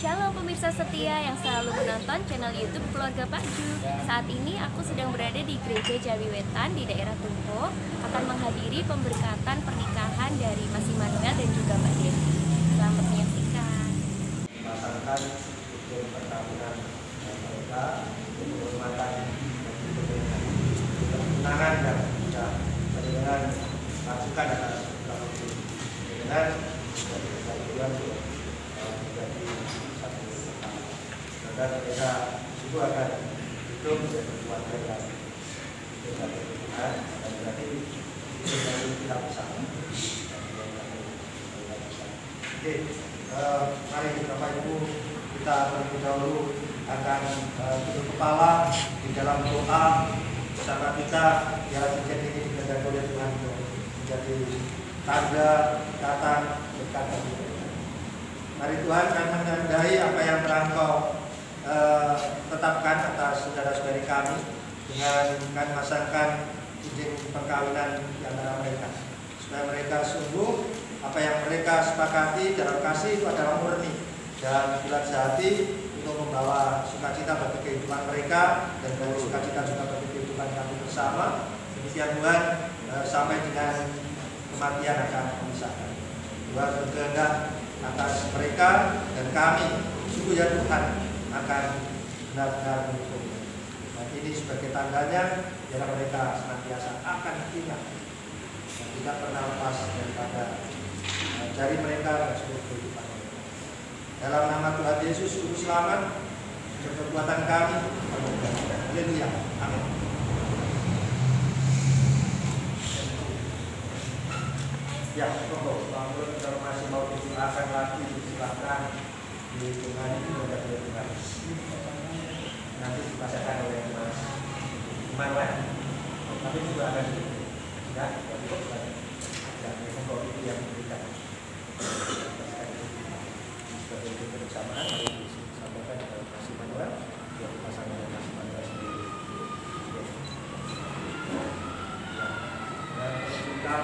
Shalom pemirsa setia yang selalu menonton channel YouTube Keluarga Pak Ju. Saat ini aku sedang berada di Gereja Jawi Wetan di daerah Tumpo, akan menghadiri pemberkatan pernikahan dari Mas Immanuel dan juga Mbak Devi. Selamat menyaksikan. Masyarakat untuk perkawinan mereka, penghormatan kemenangan dan juga dengan masukan atas dengan menjadi satu perkara. Dan mereka itu akan hidup menjadi keluarga yang menjadi Tuhan dan berarti itu dari kita bersama. Oke, mari Bapak Ibu kita terlebih dahulu akan tutup kepala di dalam doa bersama kita biar cincin ini dijaga oleh Tuhan untuk menjadi tanda datang berkat dari Tuhan. Mari Tuhan, kami menandai apa yang telah Engkau tetapkan atas saudara-saudari kami dengan kami masangkan izin perkawinan di antara mereka, supaya mereka sungguh apa yang mereka sepakati dalam kasih itu adalah murni dan bulat hati untuk membawa sukacita bagi kehidupan mereka dan bawa sukacita juga bagi kehidupan kami bersama. Demikian Tuhan, sampai dengan kematian akan memisahkan. Tuhan berkehendak atas mereka dan kami, sungguh ya Tuhan, akan benar-benar mendukung. Dan ini sebagai tandanya biar mereka senantiasa akan ingat dan tidak pernah lepas daripada dari mereka dan seluruh kehidupan mereka. Dalam nama Tuhan Yesus, Juru Selamat, kekuatan kami, haleluya, amin. Ya, pokok, kalau masih mau disilakan lagi, disilakan di Tuhan itu sudah Tuhan. Nanti dipasakan oleh Mas Immanuel, tapi juga akan ya, dan pokok itu yang diberikan. Sebagai kebersamaan harus disampaikan kepada Mas Immanuel, yang dipasangkan oleh Mas Immanuel sendiri. Dan kita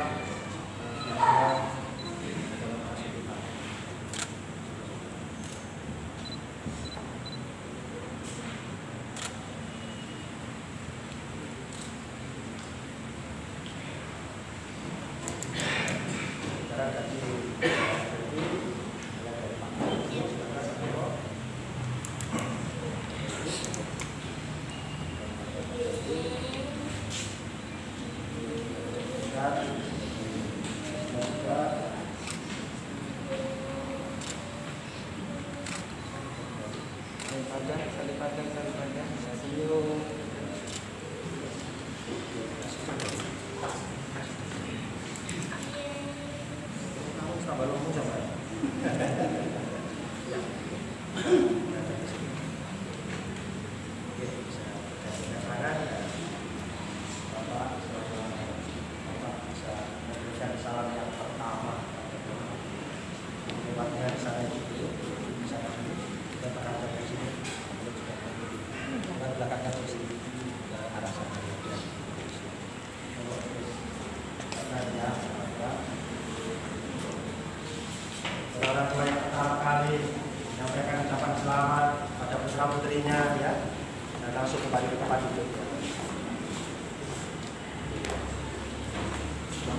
orang tua yang pertama kali menyampaikan ucapan selamat pada putra putrinya ya, dan langsung kembali ke tempat duduk.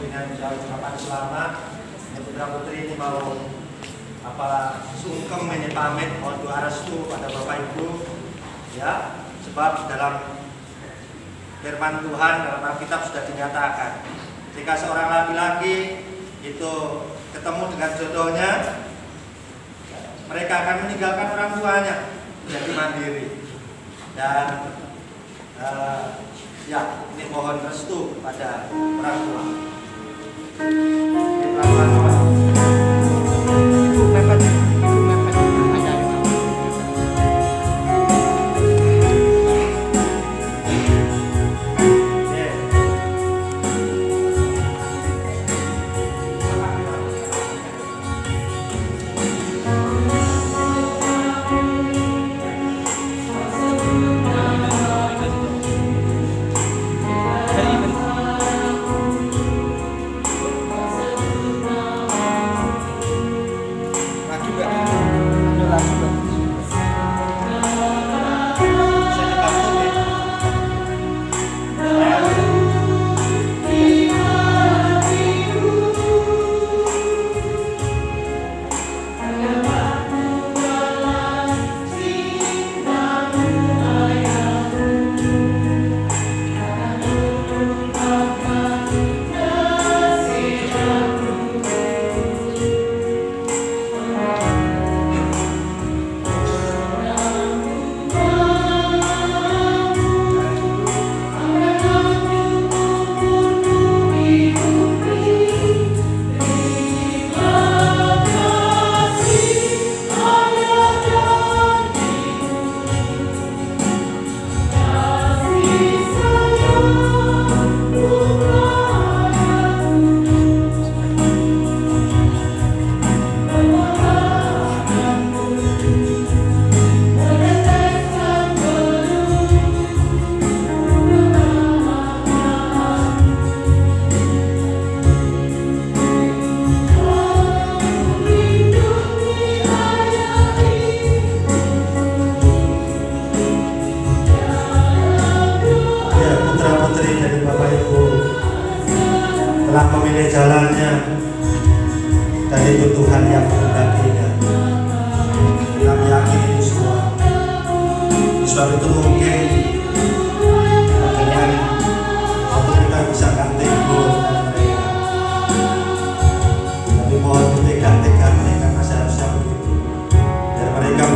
Dengan ucapan selamat, putra putri ini mau sungkem ini pamit, mohon doa restu pada Bapak Ibu ya, sebab dalam firman Tuhan dalam Alkitab sudah dinyatakan jika seorang laki-laki itu ketemu dengan jodohnya, mereka akan meninggalkan orang tuanya menjadi mandiri. Dan ya, ini mohon restu pada orang tua.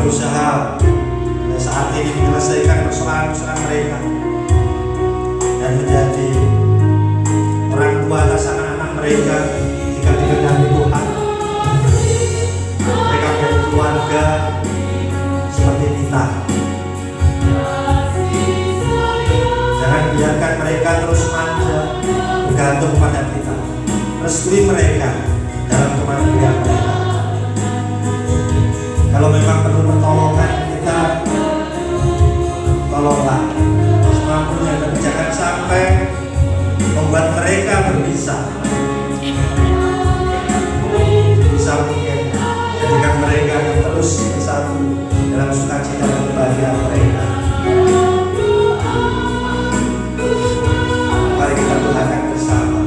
berusaha saat ini menyelesaikan persoalan-persoalan mereka dan menjadi orang tua atas anak-anak mereka jika dikehendaki Tuhan. Mereka menjadi keluarga seperti kita. Jangan biarkan mereka terus manja bergantung pada kita. Restui mereka dalam kemandirian mereka. Kalau memang perlu pertolongan kita, tolonglah semampunya, dan jangan sampai membuat mereka berpisah. Bisa mungkin jadikan mereka yang terus bersatu dalam sukacita dan kebahagiaan mereka. Mari kita doakan bersama.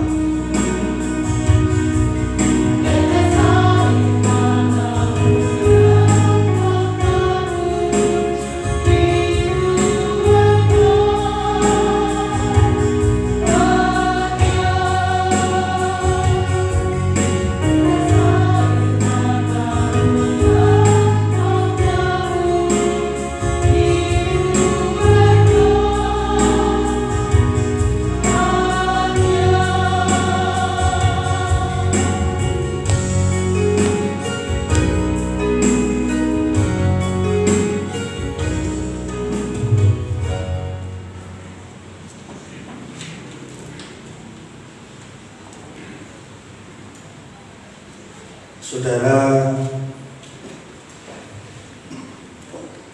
Saudara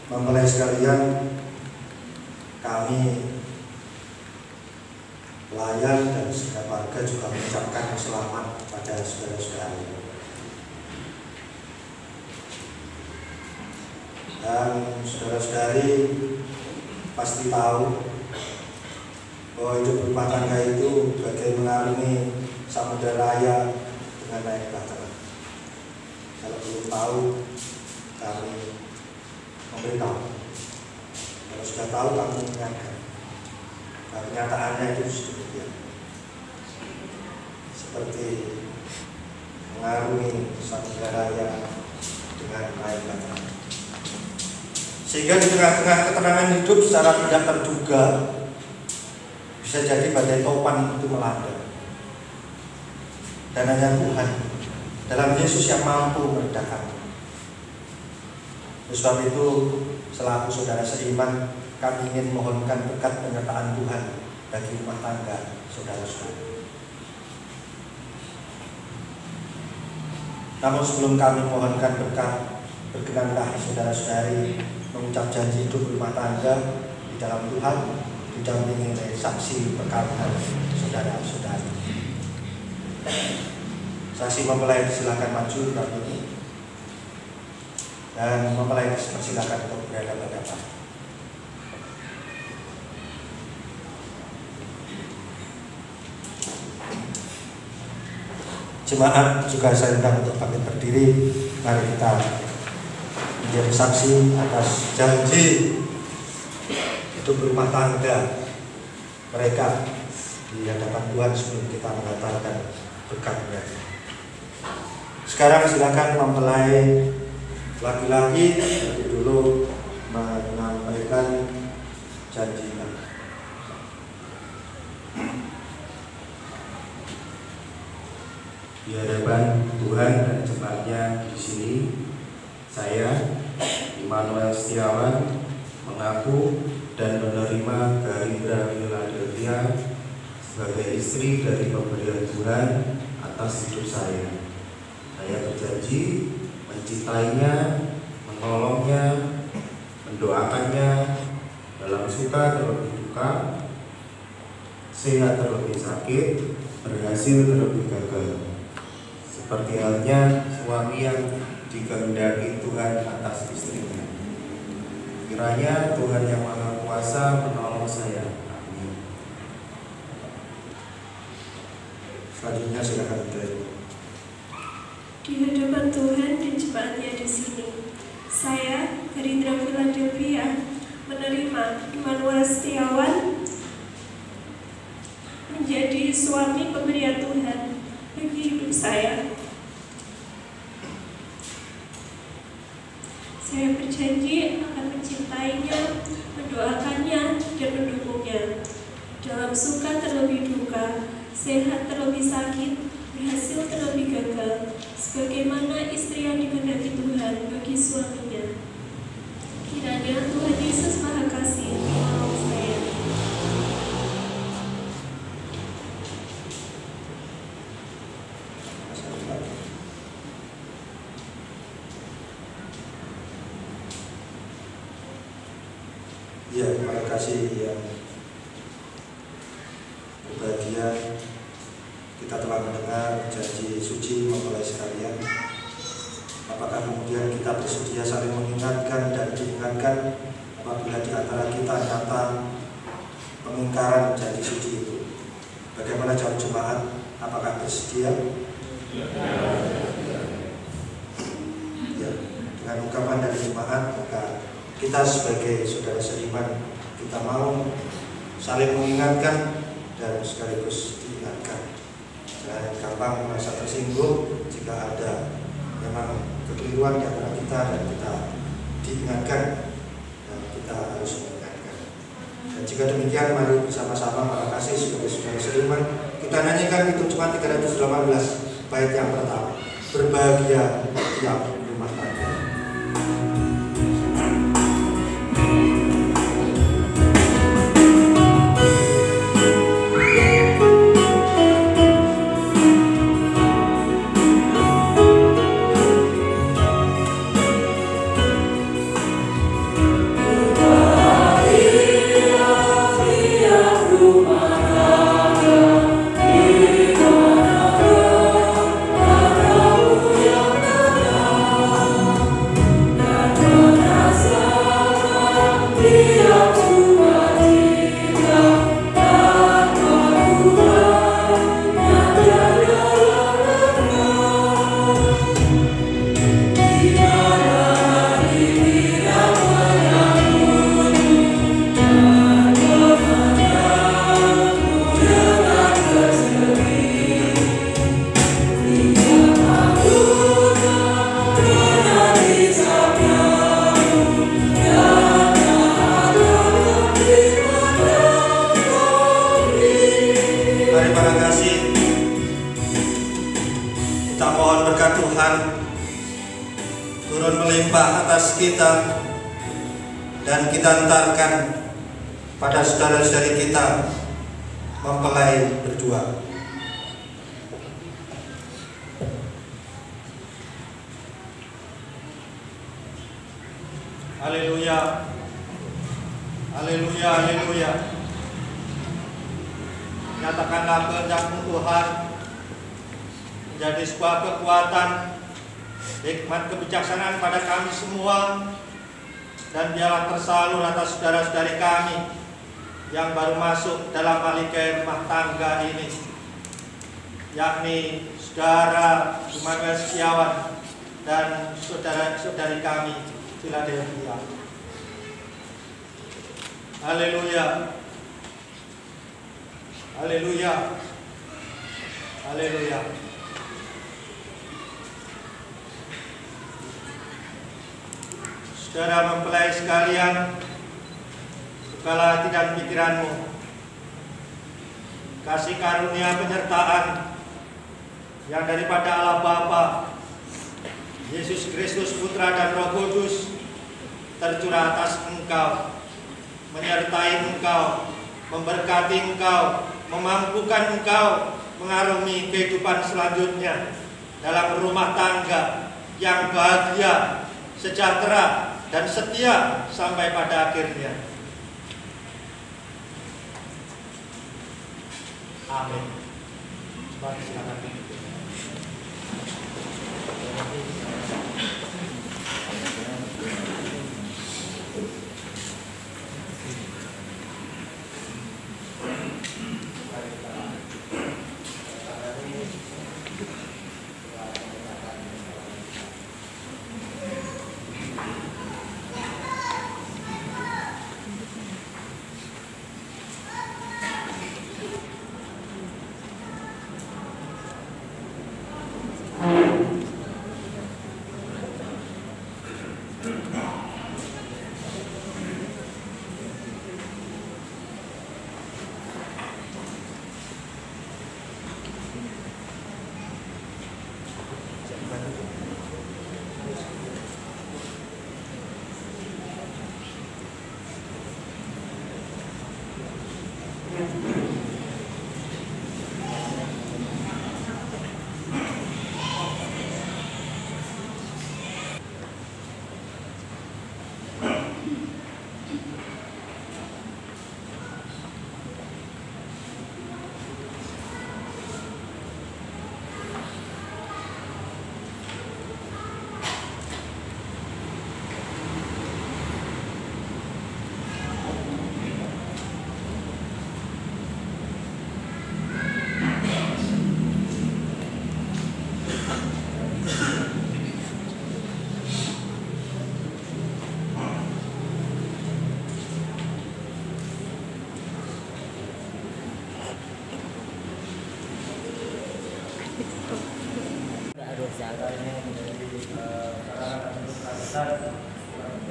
mempelai sekalian, kami pelayan dan segenap warga juga mengucapkan selamat pada saudara-saudari. Dan saudara-saudari pasti tahu bahwa hidup rumah tangga itu bagai mengarungi samudera raya dengan naik baterai. Kalau belum tahu, kami memberitahu. Kalau sudah tahu, kami mengingatkan. Nah, kenyataannya itu demikian. Seperti mengarungi samudera raya dengan naik baterai. Sehingga di tengah-tengah ketenangan hidup secara tidak terduga, bisa jadi badai topan itu melanda. Dan hanya Tuhan dalam Yesus yang mampu meredakan. Oleh sebab itu, selaku saudara seiman, kami ingin mohonkan berkat penyertaan Tuhan bagi rumah tangga saudara-saudara. Namun sebelum kami mohonkan berkat, berkenanlah saudara-saudari mengucap janji hidup rumah tangga di dalam Tuhan, didampingi oleh saksi perkawinan saudara-saudari. Saksi mempelai silakan maju kali ini, dan mempelai silakan untuk berhadapan-hadapan. Jemaat juga saya undang untuk bangkit berdiri. Mari kita menjadi saksi atas janji hidup rumah tangga mereka di hadapan Tuhan sebelum kita mengantarkan berkatnya. Sekarang silakan mempelai laki-laki lebih dulu menyampaikan janjinya. Di hadapan Tuhan dan jemaatnya di sini, saya Immanuel Setiawan mengaku dan menerima Garindra Philadelphia sebagai istri dari pemberian Tuhan atas hidup saya. Saya berjanji mencintainya, menolongnya, mendoakannya dalam suka terlebih duka, sehat terlebih sakit, berhasil terlebih gagal. Seperti halnya suami yang dikehendaki Tuhan atas istrinya. Kiranya Tuhan yang Maha Kuasa menolong saya. Amin. Selanjutnya silakan Ibu. Di hadapan Tuhan dan jemaatnya di sini, saya Garindra Philadelphia menerima Immanuel Setiawan menjadi suami pemberian Tuhan bagi hidup saya. Saya berjanji akan mencintainya, mendoakannya, dan mendukungnya. Dalam suka terlebih duka, sehat terlebih sakit, berhasil terlebih gagal, sebagaimana istri yang dikehendaki Tuhan bagi suaminya. Kiranya Tuhan Yesus Maha Kasih menolong saya. Ya, terima kasih yang berbahagia. Kita telah mendengar janji suci mempelai sekalian. Apakah kemudian kita bersedia saling mengingatkan dan diingatkan apabila di antara kita nyata pengingkaran janji suci itu? Bagaimana jawab jemaat? Apakah bersedia? Ya, dengan ungkapan dari jemaat, maka kita sebagai saudara seiman, kita mau saling mengingatkan dan sekaligus diingatkan. Jangan gampang merasa tersinggung jika ada memang kekeliruan di antara kita dan kita diingatkan dan kita harus mengingatkan. Dan jika demikian, mari bersama-sama para kasih sebagai saudara seiman kita nyanyikan itu Jemaat 318 bait yang pertama. Berbahagia tiap rumah tangga. Turun melimpah atas kita dan kita antarkan pada saudara-saudari kita mempelai berdua. Haleluya, haleluya, haleluya. Nyatakanlah kehendak-Mu Tuhan menjadi sebuah kekuatan, hikmat kebijaksanaan pada kami semua, dan biarlah tersalur atas saudara-saudari kami yang baru masuk dalam alikai rumah tangga ini, yakni saudara Immanuel Setiawan dan saudara-saudari kami Philadelphia. Haleluya, haleluya, haleluya. Saudara mempelai sekalian, bukalah hati dan pikiranmu. Kasih karunia penyertaan yang daripada Allah Bapa, Yesus Kristus Putra dan Roh Kudus tercurah atas engkau, menyertai engkau, memberkati engkau, memampukan engkau mengarungi kehidupan selanjutnya dalam rumah tangga yang bahagia, sejahtera, dan setia sampai pada akhirnya. Amin. Silakan.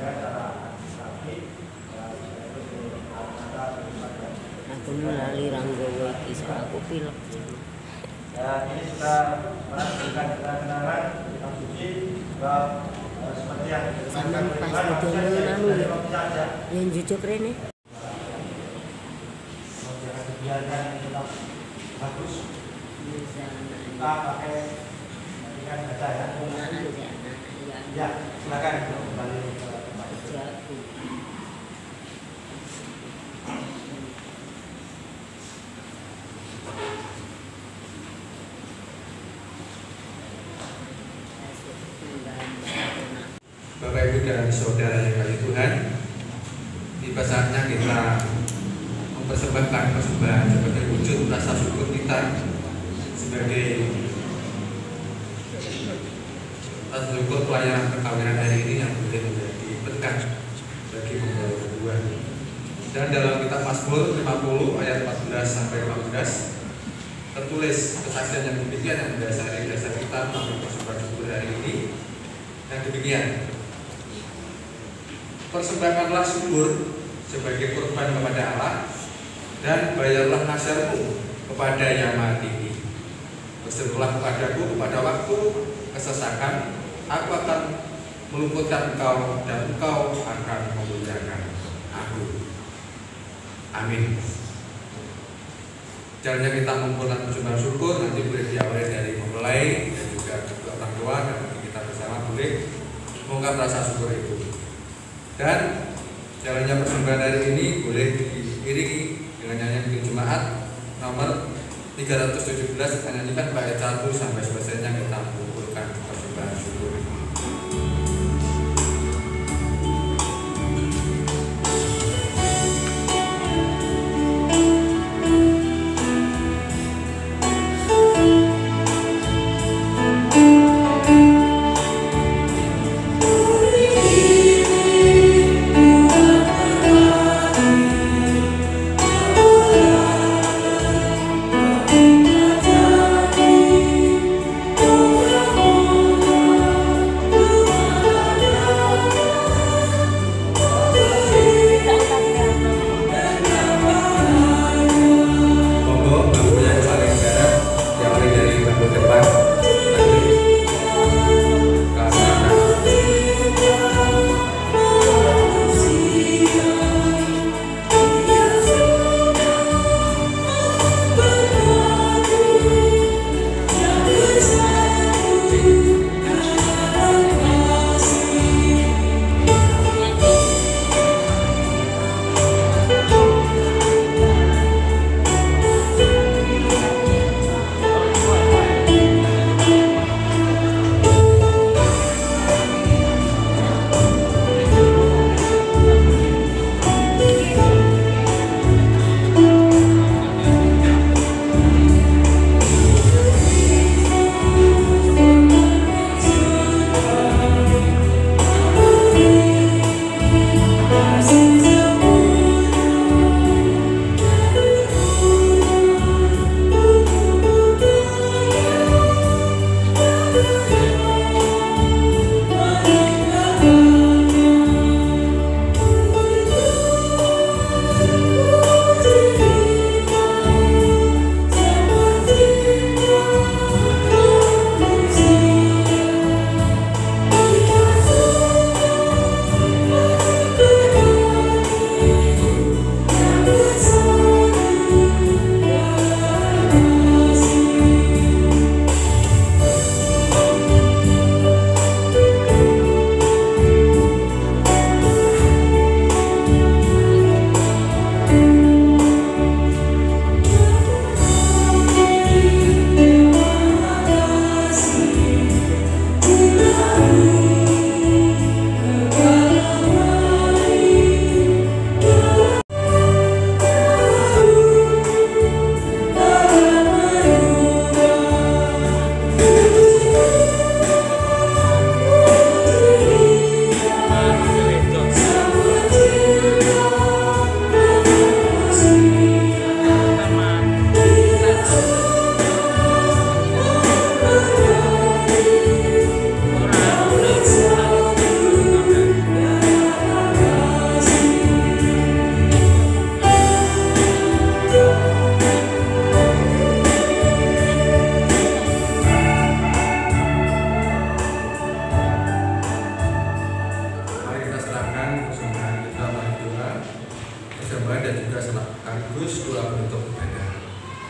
secara administratif Aku melalui Ranggowo iki so aku pilek. ya ini sudah melakukan keterangan tentang suci seperti yang Zaman pas video lalu ya. Yang jujur rene. jangan dibiarkan tetap bagus. Kita pakai ikan kaca ya. Ya, silakan kembali ke tempat. Bapak Ibu dan Saudara yang kasih Tuhan, tiba saatnya kita mempersembahkan persembahan sebagai wujud rasa syukur kita sebagai rasa syukur pelayanan perkawinan hari ini yang boleh menjadi berkah bagi membawa kedua. Dan dalam kitab Mazmur 50 ayat 14 sampai 15 tertulis kesaksian yang demikian yang mendasari dasar kita melalui persembahan syukur hari ini. Yang demikian, persembahkanlah syukur sebagai kurban kepada Allah dan bayarlah nasyarmu kepada Yang Maha Tinggi. Berserulah kepadaku pada waktu kesesakan, aku akan meluputkan engkau dan engkau akan memuliakan aku. Amin. Jalannya kita mengumpulkan persembahan syukur nanti boleh diawali dari mempelai dan juga orang tua, dan kita bersama boleh mengungkap rasa syukur itu. Dan jalannya persembahan hari ini boleh diiringi dengan nyanyian Bikin Jemaat nomor 317, kita nyanyikan bait 1 sampai selesainya kita mengumpulkan persembahan syukur. Oh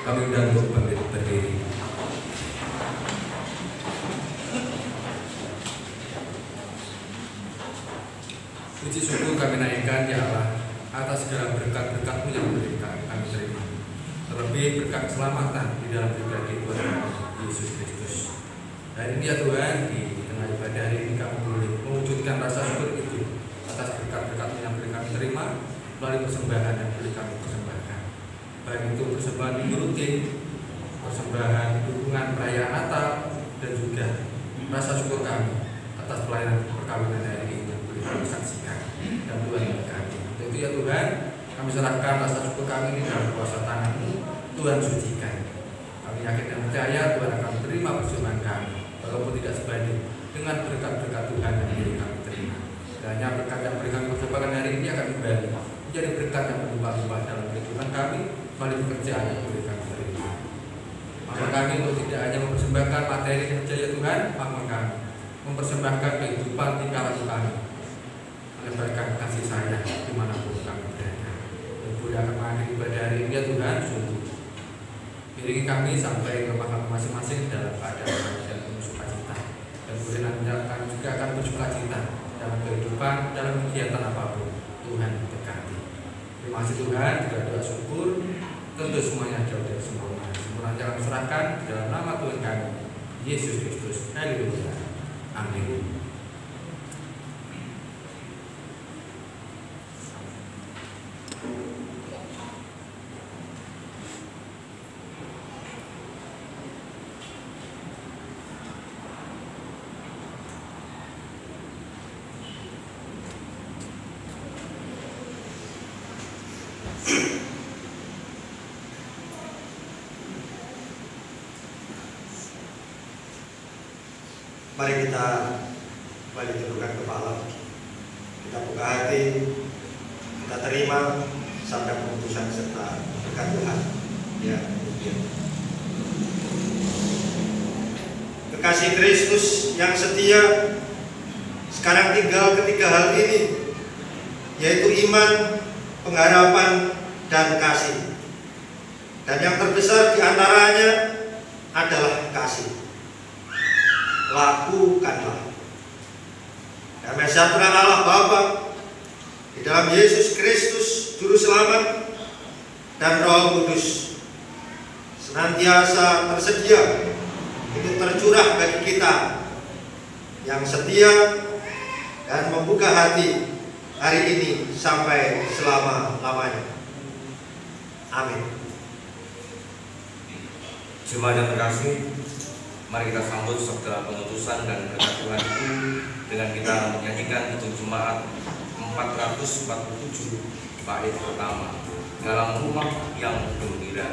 Kami undang untuk berdiri. Puji syukur kami naikkan ya Allah atas segala berkat-berkat-Mu yang berikan kami terima. Terlebih berkat keselamatan di dalam pribadi Tuhan Yesus Kristus. Hari ini ya Tuhan, di tengah ibadah hari ini kami boleh mewujudkan rasa syukur itu atas berkat-berkat-Mu yang boleh kami terima melalui persembahan yang boleh kami persembahkan. Baik itu persembahan minggu rutin, persembahan dukungan perayaan Natal, dan juga rasa syukur kami atas pelayanan perkawinan hari ini yang boleh kami saksikan dan Tuhan memberkati. Itu ya Tuhan, kami serahkan rasa syukur kami ini dalam kuasa tangan-Mu. Tuhan sucikan. Kami yakin dan percaya Tuhan akan menerima persembahan kami, walaupun tidak sebanding dengan berkat-berkat Tuhan yang boleh kami terima. Dan hanya berkat yang boleh kami persembahkan hari ini akan kembali menjadi berkat yang berlimpah-limpah dalam kehidupan kami melalui pekerjaan yang boleh kami terima. Maka kami untuk tidak hanya mempersembahkan materi saja ya Tuhan, maka kami mempersembahkan kehidupan tingkah laku kami, menebarkan kasih sayang dimanapun kami berada. Dan boleh akan mengakhiri ibadah hari ini ya Tuhan, sungguh iringi kami sampai ke makam masing-masing dalam keadaan dan penuh sukacita. Dan boleh nanti kami juga akan bersukacita dalam kehidupan, dalam kegiatan apapun. Tuhan berkati. Terima kasih Tuhan, juga doa syukur. Tentu semuanya jauh dari sempurna. Sempurna jangan serahkan di dalam nama Tuhan kami, Yesus Kristus. Haleluya. Amin. Mari kita kembali tundukkan kepala, kita buka hati, kita terima sabda keputusan serta berkat Tuhan. Ya, kekasih Kristus yang setia, sekarang tinggal ketiga hal ini, yaitu iman, pengharapan, dan kasih. Dan yang terbesar diantaranya adalah kasih. Lakukanlah. Damai sejahtera Allah Bapa di dalam Yesus Kristus Juru Selamat dan Roh Kudus senantiasa tersedia untuk tercurah bagi kita yang setia dan membuka hati hari ini sampai selama-lamanya. Amin. Jemaat yang terkasih, mari kita sambut sabda pengutusan dan berkat Tuhan itu dengan kita menyanyikan Hitung Jemaat 447 bait pertama, dalam rumah yang gembira.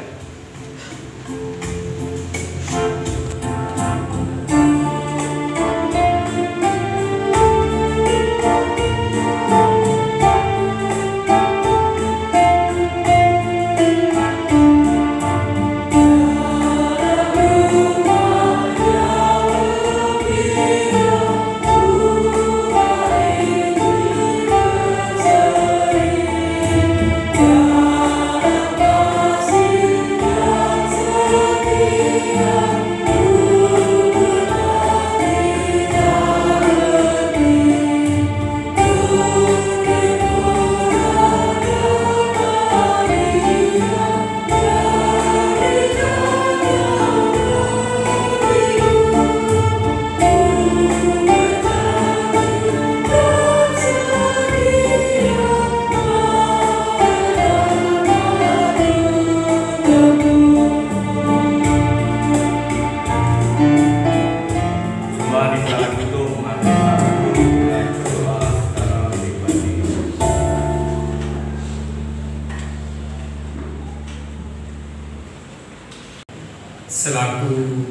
Selaku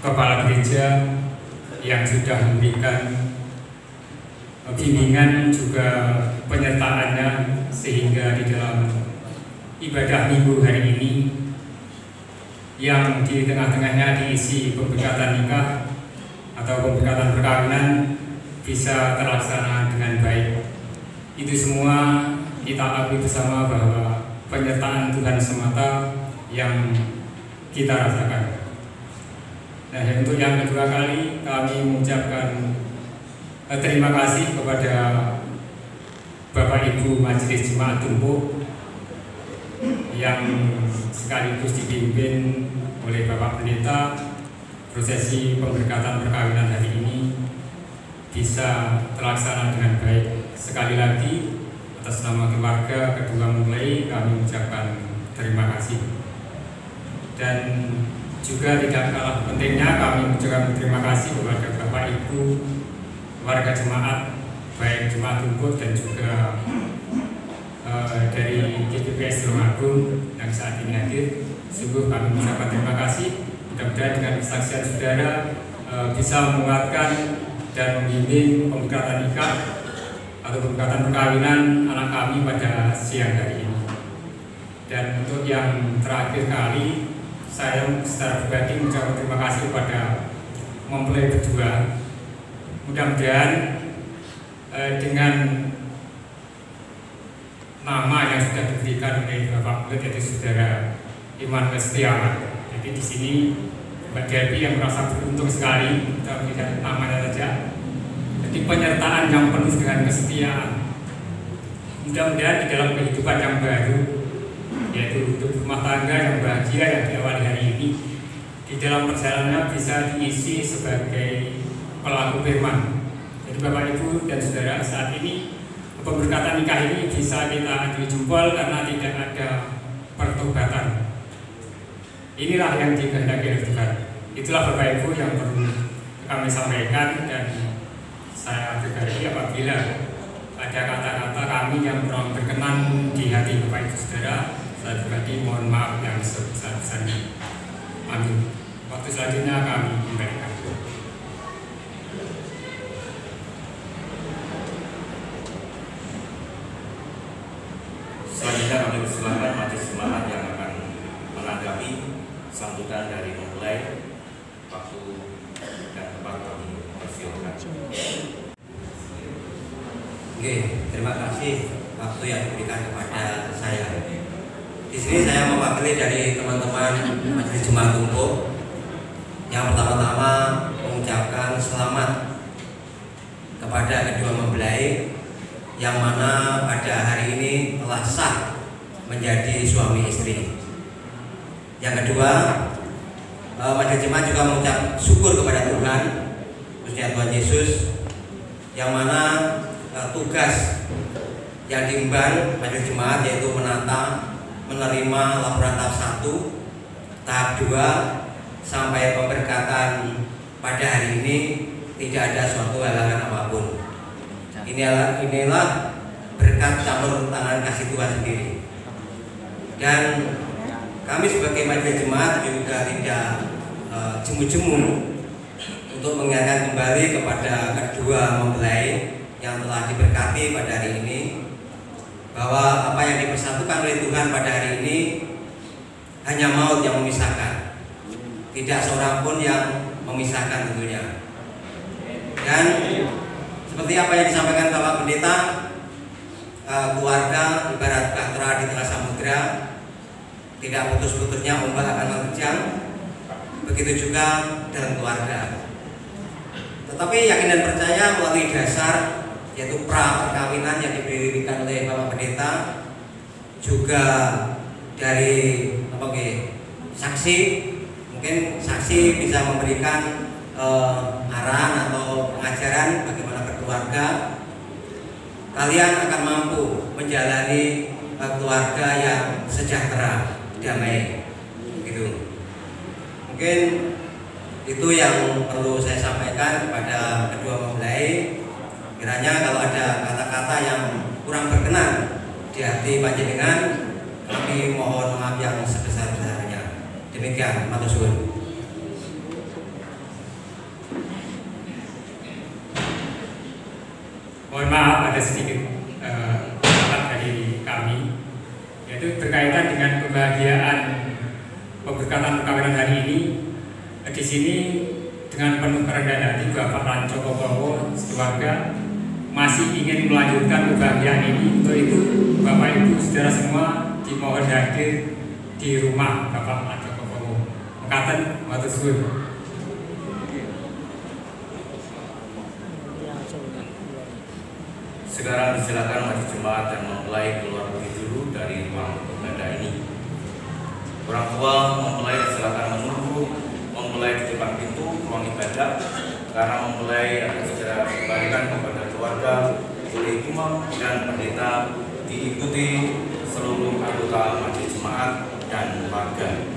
Kepala Gereja yang sudah memberikan bimbingan juga penyertaannya sehingga di dalam ibadah minggu hari ini yang di tengah-tengahnya diisi pemberkatan nikah atau pemberkatan perkawinan bisa terlaksana dengan baik. Itu semua kita akui bersama bahwa penyertaan Tuhan semata yang kita rasakan. Nah, untuk yang kedua kali kami mengucapkan terima kasih kepada Bapak Ibu Majelis Jemaat Tumpuk yang sekaligus dipimpin oleh Bapak Pendeta. Prosesi pemberkatan perkawinan hari ini bisa terlaksana dengan baik. Sekali lagi atas nama keluarga kedua mempelai kami mengucapkan terima kasih. Dan juga tidak kalah pentingnya kami mengucapkan terima kasih kepada Bapak Ibu warga jemaat, baik jemaat Tumpuk dan juga dari GPPS Tulungagung yang saat ini hadir. Sungguh kami mengucapkan terima kasih. Mudah-mudahan dengan kesaksian saudara bisa menguatkan dan membimbing pemberkatan nikah atau pemberkatan perkawinan anak kami pada siang hari ini. Dan untuk yang terakhir kali, saya secara pribadi mengucapkan terima kasih kepada mempelai berdua. Mudah-mudahan dengan nama yang sudah diberikan oleh Bapak Pendeta, yaitu Saudara Iman Setiawan. Jadi di sini Mbak Debbie yang merasa beruntung sekali, kita melihat namanya saja. Jadi penyertaan yang penuh dengan kesetiaan. Mudah-mudahan di dalam kehidupan yang baru, yaitu hidup rumah tangga yang bahagia yang diawali hari ini, di dalam perjalanannya bisa diisi sebagai pelaku firman. Jadi Bapak Ibu dan Saudara, saat ini pemberkatan nikah ini bisa kita adu jempol karena tidak ada pertobatan. Inilah yang dikehendaki oleh Tuhan. Itulah Bapak Ibu yang perlu kami sampaikan, dan saya pribadi apabila ada kata-kata kami yang kurang berkenan di hati Bapak Ibu Saudara, saya pribadi mohon maaf yang sebesar-besarnya. Amin. Waktu selanjutnya kami kembalikan. Selanjutnya kami persilakan majelis jemaat yang akan menanggapi sambutan dari mempelai. Waktu dan tempat kami persilakan. Oke, terima kasih waktu yang diberikan kepada saya. Di sini saya mewakili dari teman-teman Majelis Jemaat Tumpuk. Yang pertama-tama mengucapkan selamat kepada kedua mempelai yang mana pada hari ini telah sah menjadi suami istri. Yang kedua, Majelis Jemaat juga mengucap syukur kepada Tuhan, khususnya Tuhan Yesus, yang mana tugas yang diemban Majelis Jemaat yaitu menata, menerima laporan tahap 1, tahap 2 sampai pemberkatan pada hari ini tidak ada suatu halangan apapun. Inilah berkat campur tangan kasih Tuhan sendiri. Dan kami sebagai Majelis Jemaat juga tidak jemu-jemu untuk mengingatkan kembali kepada kedua mempelai yang telah diberkati pada hari ini, bahwa apa yang dipersatukan oleh Tuhan pada hari ini hanya maut yang memisahkan, tidak seorang pun yang memisahkan tentunya. Dan seperti apa yang disampaikan Bapak Pendeta, keluarga ibarat bahtera di tengah samudera, tidak putus-putusnya ombak akan menerjang. Begitu juga dalam keluarga. Tetapi yakin dan percaya melalui dasar yaitu pra perkawinan yang diberikan oleh Bapak Pendeta, juga dari saksi, mungkin saksi bisa memberikan arahan atau pengajaran bagaimana berkeluarga. Kalian akan mampu menjalani keluarga yang sejahtera, damai, gitu. Mungkin itu yang perlu saya sampaikan kepada kedua mempelai. Kiranya kalau ada kata-kata yang kurang berkenan di hati panjenengan, kami mohon maaf yang sebesar-besarnya. Demikian, matur suwun. Mohon maaf ada sedikit pendapat dari kami, yaitu berkaitan dengan kebahagiaan pemberkatan perkawinan hari ini. Di sini dengan penuh kerendahan hati Bapak Ranco Kobowo keluarga masih ingin melanjutkan kebahagiaan ini. Untuk itu Bapak Ibu saudara semua dimohon hadir di rumah Bapak Ranco Kobowo. mekaten matur suwun. Sekarang disilakan majelis jemaat dan mempelai keluar lebih dulu dari ruang ibadah ini. Orang tua mempelai silakan menunggu mempelai di depan pintu ruang ibadah, karena mempelai akan segera dikembalikan kepada keluarga oleh imam dan pendeta, diikuti seluruh anggota majelis jemaat dan warga.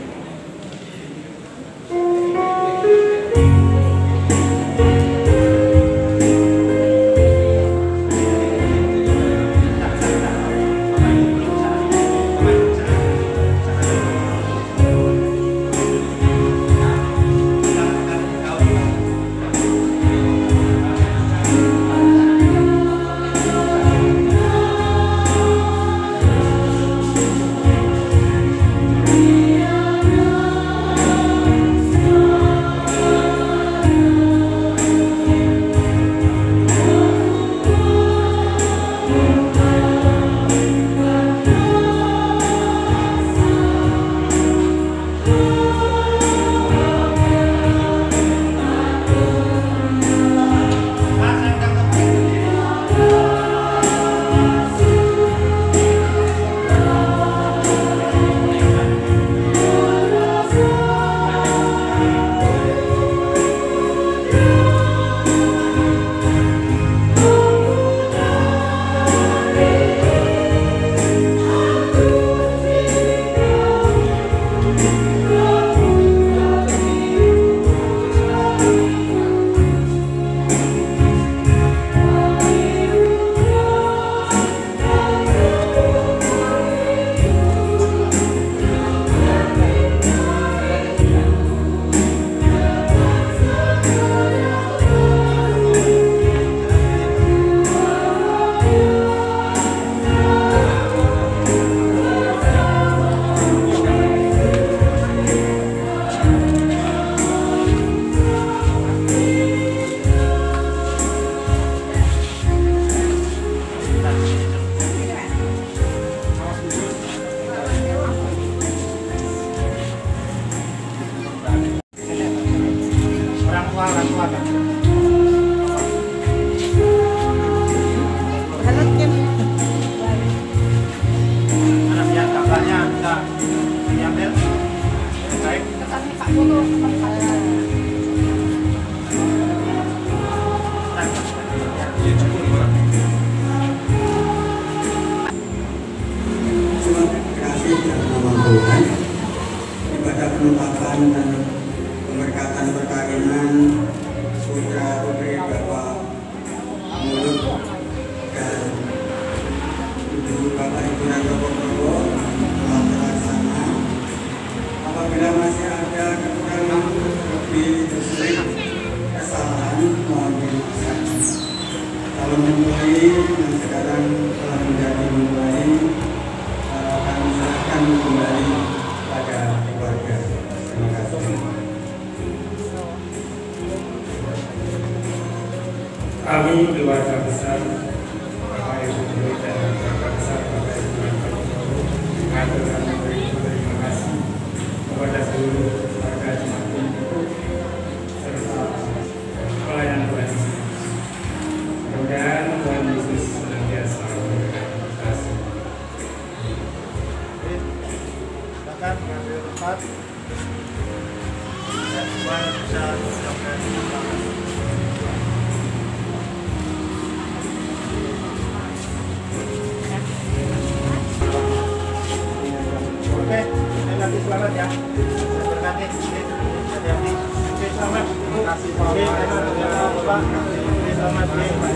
Ibadah penetapan dan pemberkatan perkawinan putra putri Bapak Mulut dan Ibu Bapak Ibu Rantopo Prowo telah terlaksana. Apabila masih ada kekurangan lebih terselip kesalahan, mohon dimaafkan. Kalau mempelai yang sekarang telah menjadi mempelai, kami serahkan kembali pada keluarga. Terima kasih. Kami keluarga besar Bapak Ibu Guru dan keluarga besar Bapak Ibu Rantopo mengaturkan terima kasih kepada seluruh warga jemaat Tumpuk serta pelayan Tuhan Yesus. Mudah-mudahan Tuhan Yesus senantiasa memberkati kita semua. Silakan mengambil tempat. Dan Tuhan bisa mengucapkan terima kasih. Oke, nanti selamat ya. Berkati. Hati-hati. Oke, selamat. Terima kasih. Oke, Bapak. Oke, selamat. Selamat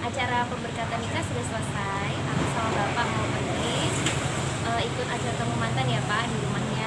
Acara pemberkatan nikah sudah selesai. Aku sama Bapak mau pergi ikut acara temu mantan ya Pak di rumahnya.